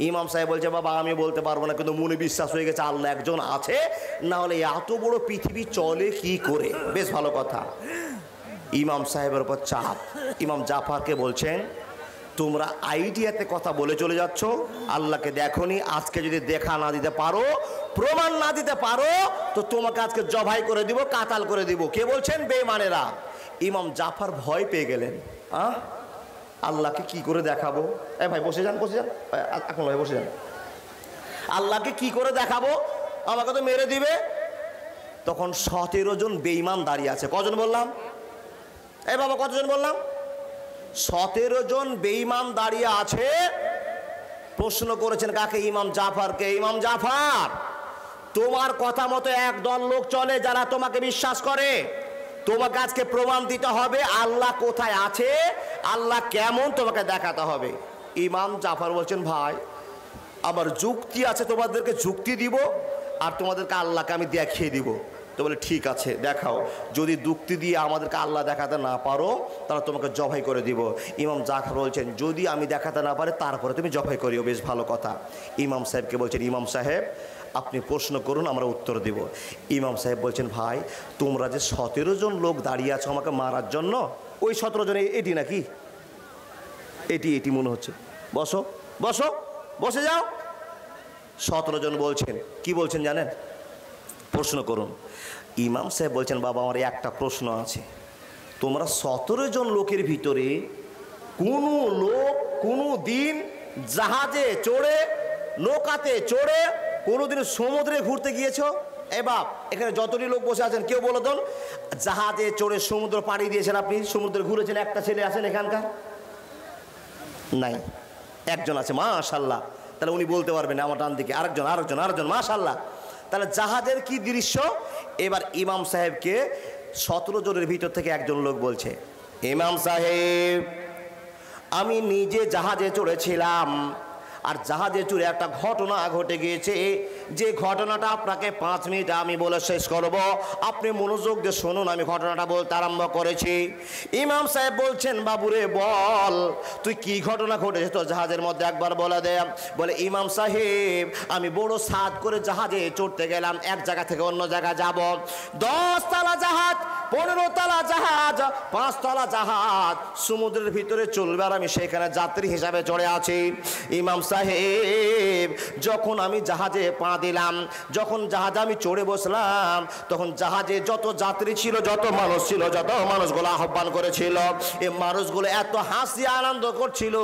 ইমাম সাহেব বলছে বাবা আমি বলতে পারবো না, কিন্তু মনে বিশ্বাস হয়ে গেছে আল্লাহ একজন আছে, না হলে এত বড় পৃথিবী চলে কি করে। বেশ ভালো কথা। ইমাম সাহেবের উপর চাপ। ইমাম জাফরকে বলছেন তোমরা আইডিয়াতে কথা বলে চলে যাচ্ছ, আল্লাহকে দেখোনি, আজকে যদি দেখা না দিতে পারো, প্রমাণ না দিতে পারো, তো তোমাকে আজকে জবাই করে দিব, কাতাল করে দিব। কে বলছেন? বেঈমানেরা। ইমাম জাফর ভয় পেয়ে গেলেন। আল্লাহকে কি করে দেখাবো? ভাই বসে যান, বসে যান এখন, ভাই বসে যান। আল্লাহকে কি করে দেখাবো? আমাকে তো মেরে দিবে। তখন 17 জন বেঈমান দাঁড়িয়ে আছে। কজন বললাম? বাবা কতজন বললাম? 17 জন বেঈমান দাঁড়িয়ে আছে। প্রশ্ন করেছেন কাকে? ইমাম জাফরকে। ইমাম জাফর, তোমার কথা মতো একদল লোক চলে যারা তোমাকে বিশ্বাস করে, তোমাকে আজকে প্রমাণ দিতে হবে আল্লাহ কোথায় আছে, আল্লাহ কেমন, তোমাকে দেখাতে হবে। ইমাম জাফর বলছেন ভাই আমার যুক্তি আছে, তোমাদেরকে যুক্তি দিব, আর তোমাদেরকে আল্লাহকে আমি দেখিয়ে দিব। তো বলে ঠিক আছে দেখাও, যদি যুক্তি দিয়ে আমাদেরকে আল্লাহ দেখাতে না পারো তাহলে তোমাকে জবাই করে দিব। ইমাম জাফর বলছেন যদি আমি দেখাতে না পারি তারপরে তুমি জবাই করিও। বেশ ভালো কথা। ইমাম সাহেবকে বলছেন ইমাম সাহেব আপনি প্রশ্ন করুন, আমরা উত্তর দেব। ইমাম সাহেব বলছেন ভাই তোমরা যে 17 জন লোক দাঁড়িয়ে আছো আমাকে মারার জন্য, ওই 17 জন এটি নাকি? এটি মনে হচ্ছে। বসো বসো, বসে যাও। 17 জন বলছেন। কি বলছেন জানেন? প্রশ্ন করুন। ইমাম সাহেব বলছেন বাবা আমার একটা প্রশ্ন আছে, তোমরা 17 জন লোকের ভিতরে কোনো লোক কোনো দিন জাহাজে চড়ে, নৌকাতে চড়ে কোনোদিন সমুদ্রে ঘুরতে গিয়েছো? বাপ এখানে যতটি লোক বসে আছেন কেউ বলো তো জাহাজে চড়ে সমুদ্র পাড়ি দিয়েছেন আপনি, সমুদ্রে ঘুরেছেন? একটা ছেলে আছেন এখানকার? নাই। একজন আছে, মাশাআল্লাহ। তাহলে উনি বলতে পারবেন। আমার ডান দিকে আরেকজন মাশাআল্লাহ। তাহলে জাহাজের কি দৃশ্য? এবার ইমাম সাহেবকে 17 জনের ভিতর থেকে একজন লোক বলছে ইমাম সাহেব আমি নিজে জাহাজে চড়েছিলাম, আর জাহাজে চড়ে একটা ঘটনা ঘটে গিয়েছে, যে ঘটনাটা আপনাকে 5 মিনিট আমি বলে শেষ করব, আপনি মনোযোগ দিয়ে শুনুন। আমি ঘটনাটা বলতে আরম্ভ করেছি। ইমাম সাহেব বলছেন বাবুরে বল তুই কি ঘটনা ঘটেছে তোর জাহাজের মধ্যে, একবার বলে দে। বলে ইমাম সাহেব আমি বড় সাদ করে জাহাজে চড়তে গেলাম, এক জায়গা থেকে অন্য জায়গা যাব। 10 তলা জাহাজ, 15 তলা জাহাজ, 5 তলা জাহাজ সমুদ্রের ভিতরে চলবে, আর আমি সেখানে যাত্রী হিসাবে চড়ে আছি। ইমাম সাহেব যখন আমি জাহাজে পা দিলাম, যখন জাহাজে আমি চড়ে বসলাম, তখন জাহাজে যত যাত্রী ছিল, যত মানুষ ছিল, যত মানুষগুলো আহ্বান করেছিল, এই মানুষগুলো এত হাসি আনন্দ করছিল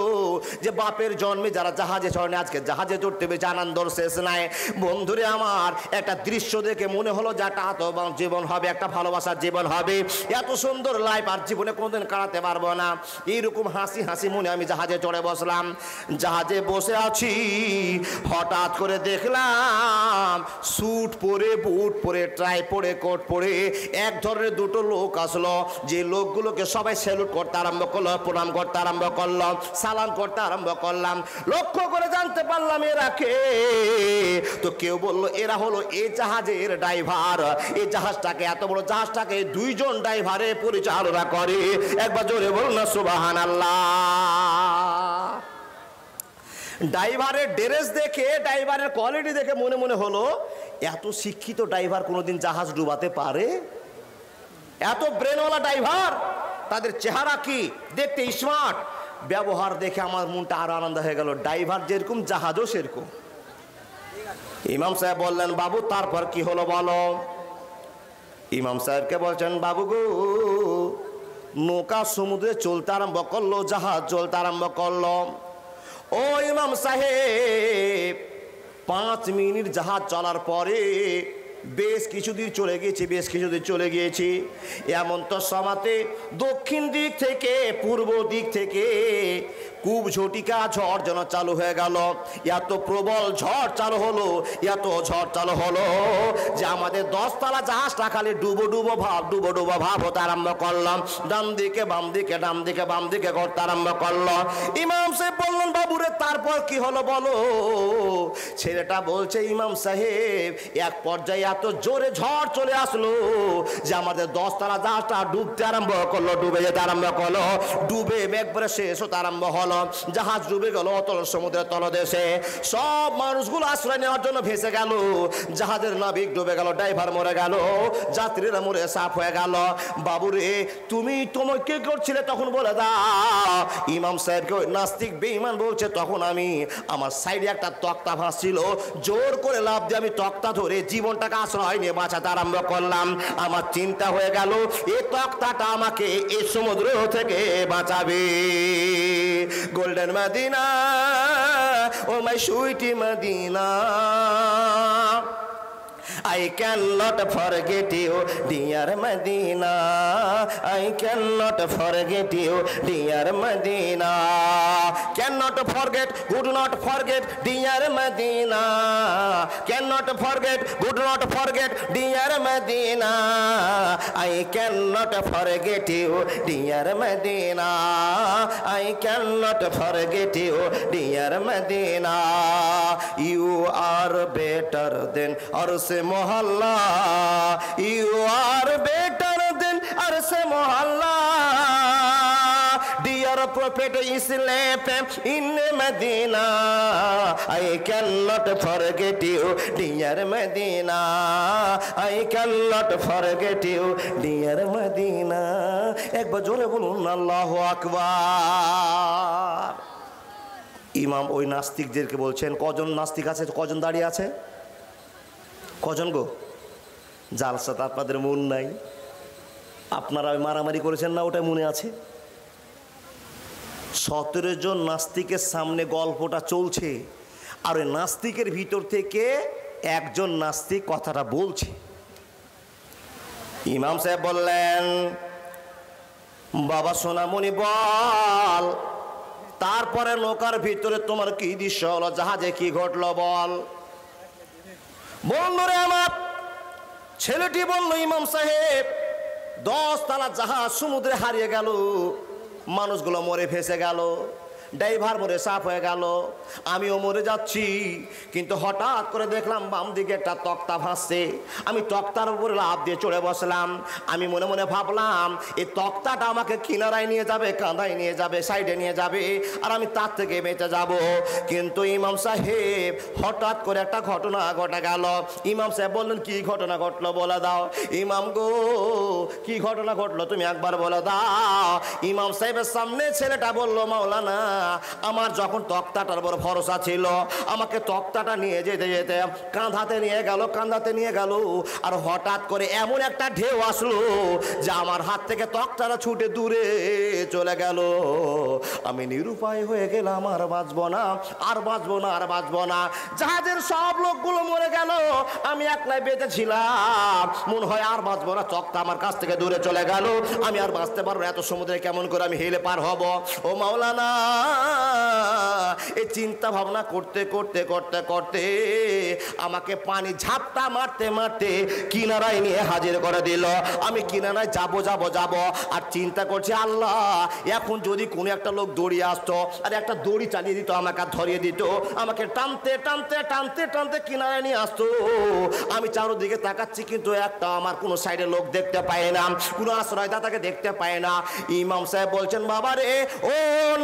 যে বাপের জন্মে যারা জাহাজে চড়ে আজকে জাহাজে চড়তে বেশি আনন্দর শেষ নাই। বন্ধুরে আমার একটা দৃশ্য দেখে মনে হলো যে একটা আত্মবান জীবন হবে, একটা ভালোবাসার জীবন হবে, এত সুন্দর লাইফ আর জীবনে কোনোদিন কাটাতে পারবো না। এইরকম হাসি হাসি মনে আমি জাহাজে চড়ে বসলাম। জাহাজে বসে আছি, হঠাৎ করে দেখলাম স্যুট পরে, বুট পরে, ট্রাই পরে, কোট পরে এক ধরনের 2টো লোক আসলো। যে লোকগুলোকে সবাই স্যালুট করতে আরম্ভ করলো, প্রণাম করতে আরম্ভ করলো, সালাম করতে আরম্ভ করলাম। লক্ষ্য করে জানতে পারলাম এরা কে। তো কেউ বলল এরা হলো এই জাহাজের ড্রাইভার। এই জাহাজটাকে, এত বড় জাহাজটাকে 2 জন ড্রাইভারে পরিচালনা করে। একবার জোরে বলুন না সুবহানাল্লাহ। ড্রাইভারের ড্রেস দেখে, ড্রাইভারের কোয়ালিটি দেখে মনে মনে হলো এত শিক্ষিত ড্রাইভার কোনোদিন জাহাজ ডুবাতে পারে? এত ব্রেনওয়ালা ড্রাইভার, তাদের চেহারা কি দেখতে স্মার্ট, ব্যবহার দেখে আমার মনটা আরো আনন্দ হয়ে গেল। ড্রাইভার যেরকম জাহাজও সেরকম। ইমাম সাহেব বললেন বাবু তারপর কি হলো বলো। ইমাম সাহেবকে বলছেন বাবু গো নৌকা সমুদ্রে চলতে আরম্ভ করলো, জাহাজ চলতে আরম্ভ করলো। ও ইমাম সাহেব 5 মিনিট জাহাজ চলার পরে বেশ কিছুদিন চলে গিয়েছি। এমন তো সমাতে দক্ষিণ দিক থেকে, পূর্ব দিক থেকে খুব ঝটিকা ঝড় যেন চালু হয়ে গেল। এত প্রবল ঝড় চালু হলো যে আমাদের 10 তলা জাহাজটা খালি ডুবো ভাব হতে আরম্ভ করলাম। ডান দিকে বাম দিকে করতে আরম্ভ করলো। ইমাম সাহেব বললেন বাবুরে তারপর কি হলো বলো। ছেলেটা বলছে ইমাম সাহেব এক পর্যায়ে এত জোরে ঝড় চলে আসলো যে আমাদের 10 তলা জাহাজটা ডুবতে আরম্ভ করলো, ডুবে যেতে আরম্ভ করলো, ডুবে একবারে শেষ হতে আরম্ভ হলো। গেল, জাহাজ ডুবে গেল অতল সমুদ্রের তলদেশে। সব মানুষগুলো আশ্রয় নেওয়ার জন্য ভেসে গেল, জাহাজের নাবিক ডুবে গেল, ড্রাইভার মরে গেল, যাত্রীরা মরে সাফ হয়ে গেল। বাবুরে তুমি কে করছিলে তখন বলে দাও। ইমাম সাহেবকে ওই নাস্তিক বেঈমান বলছে, তখন আমি আমার সাইডে একটা তক্তা ভাসছিল, জোর করে লাফ দিয়ে আমি তক্তা ধরে জীবনটাকে আশ্রয় নিয়ে বাঁচাতে আরম্ভ করলাম। আমার চিন্তা হয়ে গেল এই তক্তাটা আমাকে এই সমুদ্র থেকে বাঁচাবে। Golden Madina, oh my sweetie Madina, I cannot forget you, dear Medina. I cannot forget you, dear Medina. Cannot forget, would not forget, dear Medina. Cannot forget, would not forget, dear Medina. I cannot forget you, dear Medina. I cannot forget you, dear Medina. You are better than Arse Mohalla. You are better than Arse Mohalla. Dear Prophet Islam in Medina, I cannot forget you, dear Medina. I cannot forget you, dear Medina. একবার জোরে বলুন আল্লাহু আকবার। ইমাম ওই নাস্তিকদেরকে বলছেন, কজন নাস্তিক আছে, কজন দাঁড়িয়ে আছে, কজন গো? জালসাতে আপনাদের মন নাই, আপনারা ওই মারামারি করেছেন না, ওটা মনে আছে? 17 জন নাস্তিকের সামনে গল্পটা চলছে, আর ওই নাস্তিকের ভিতর থেকে একজন নাস্তিক কথাটা বলছে। ইমাম সাহেব বললেন, বাবা সোনামণি বল, তারপরে নৌকার ভিতরে তোমার কি দৃশ্য হলো, জাহাজে কি ঘটলো বল। বন্ধুরে আমার, ছেলেটি বলল, ইমাম সাহেব 10 তলা জাহাজ সমুদ্রে হারিয়ে গেল, মানুষগুলো মরে ভেসে গেল, ড্রাইভার মরে সাফ হয়ে গেল, আমিও মরে যাচ্ছি। কিন্তু হঠাৎ করে দেখলাম বাম দিকে একটা তক্তা ভাসছে, আমি তক্তার উপরে লাফ দিয়ে চড়ে বসলাম। আমি মনে মনে ভাবলাম এই তক্তাটা আমাকে কিনারায় নিয়ে যাবে, কাঁধায় নিয়ে যাবে, সাইডে নিয়ে যাবে, আর আমি তার থেকে বেঁচে যাব। কিন্তু ইমাম সাহেব হঠাৎ করে একটা ঘটনা ঘটে গেল। ইমাম সাহেব বললেন, কি ঘটনা ঘটলো বলে দাও। ইমাম গো, কি ঘটনা ঘটলো তুমি একবার বলে দাও। ইমাম সাহেবের সামনে ছেলেটা বলল, মাওলানা, আমার যখন তক্তাটার বড় ভরসা ছিল, আমাকে তক্তাটা নিয়ে যেতে যেতে কাঁধাতে নিয়ে গেল, আর হঠাৎ করে এমন একটা ঢেউ আসলো যে আমার হাত থেকে তক্তাটা ছুটে দূরে চলে গেল। আমি নিরুপায় হয়ে গেলাম, আর বাঁচবো না, আর বাঁচবো না, আর বাঁচবো না। জাহাজের সব লোকগুলো মরে গেল, আমি একলাই বেঁচে ছিলাম। মনে হয় আর বাঁচবো না, তক্তা আমার কাছ থেকে দূরে চলে গেল, আমি আর বাঁচতে পারবো না, এত সমুদ্রে কেমন করে আমি হেলে পার হব। ও মাওলানা, এই চিন্তা ভাবনা করতে করতে করতে করতে আমাকে পানি ঝাপটা মারতে মারতে কিনারায় নিয়ে হাজির করে দিল। আমি কিনারায় যাব যাব যাব আর চিন্তা করছি, আল্লাহ, এখন যদি কোনো একটা লোক দড়ি আসতো আর একটা দড়ি চালিয়ে দিত, আমাকে ধরিয়ে দিত, আমাকে টানতে টানতে টানতে টানতে কিনারায় নিয়ে আসতো। আমি চারোদিকে তাকাচ্ছি, কিন্তু একটা আমার কোনো সাইডে লোক দেখতে পাই না, কোনো আশ্রয়দাতাকে দেখতে পাই না। ইমাম সাহেব বলছেন, বাবা রে, ও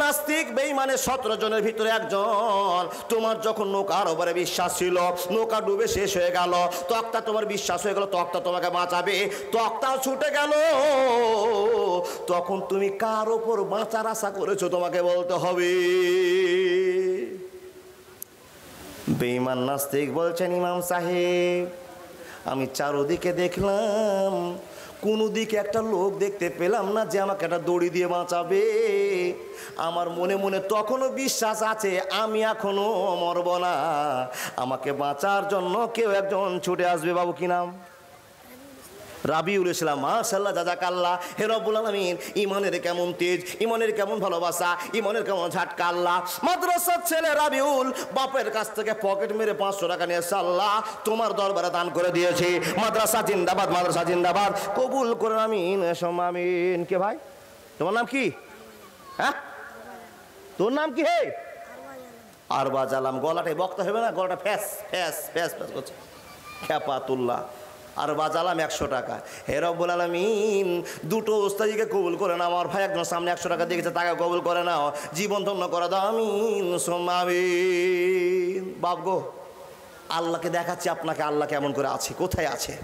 নাস্তিক বেঈমানের 17 জনের ভিতরে একজন, তোমার যখন নৌকার উপরে বিশ্বাস ছিল, নৌকা ডুবে শেষ হয়ে গেল, তক্তা তোমার বিশ্বাস হয়ে গেল, তক্তা তোমাকে বাঁচাবে, তক্তাও ছুটে গেল, তখন তুমি কার ওপর বাঁচার আশা করেছো তোমাকে বলতে হবে। বেঈমান নাস্তিক বলছেন, ইমাম সাহেব, আমি চারোদিকে দেখলাম, কোনো দিকে একটা লোক দেখতে পেলাম না যে আমাকে একটা দড়ি দিয়ে বাঁচাবে। আমার মনে মনে তখনও বিশ্বাস আছে আমি এখনো মরব না, আমাকে বাঁচার জন্য কেউ একজন ছুটে আসবে। বাবু কি নাম? রাবিউল ইসলাম। মাশাআল্লাহ, জাযাকাল্লাহ। হে রব্বুল আলামিন, ইমানের কেমন তেজ, ইমানের কেমন ভালোবাসা, ইমানের কেমন ঝাটকা। আল্লাহ, মাদ্রাসার ছেলে রাবিউল বাপের কাছ থেকে পকেট মেরে 500 টাকা নিয়ে আল্লাহ তোমার দরবারে দান করে দিয়েছে। মাদ্রাসা জিন্দাবাদ, মাদ্রাসা জিন্দাবাদ, কবুল করে আমিন, আমিন। কে ভাই, তোমার নাম কি? হ্যাঁ, তোর নাম কি? হে আরবাজ আলম। গলাটাই বক্তা হবে না, গলাটা ফ্যাস ফ্যাস ফ্যাস ফ্যাস করছে। খেপাতুল্লাহ, আর বাজালাম 100 টাকা। হে রব্বুল আলামিন, দুটো ওস্তাদিকে কবুল করে নাও, আমার ভাই একজন সামনে 100 টাকা দিয়েছে, টাকা কবুল করে নাও, জীবন ধন্য করে দাও, আমিন সুম্মা আমিন। বাপ গো, আল্লাহকে দেখাচ্ছি আপনাকে আল্লাহ কেমন করে আছে, কোথায় আছে।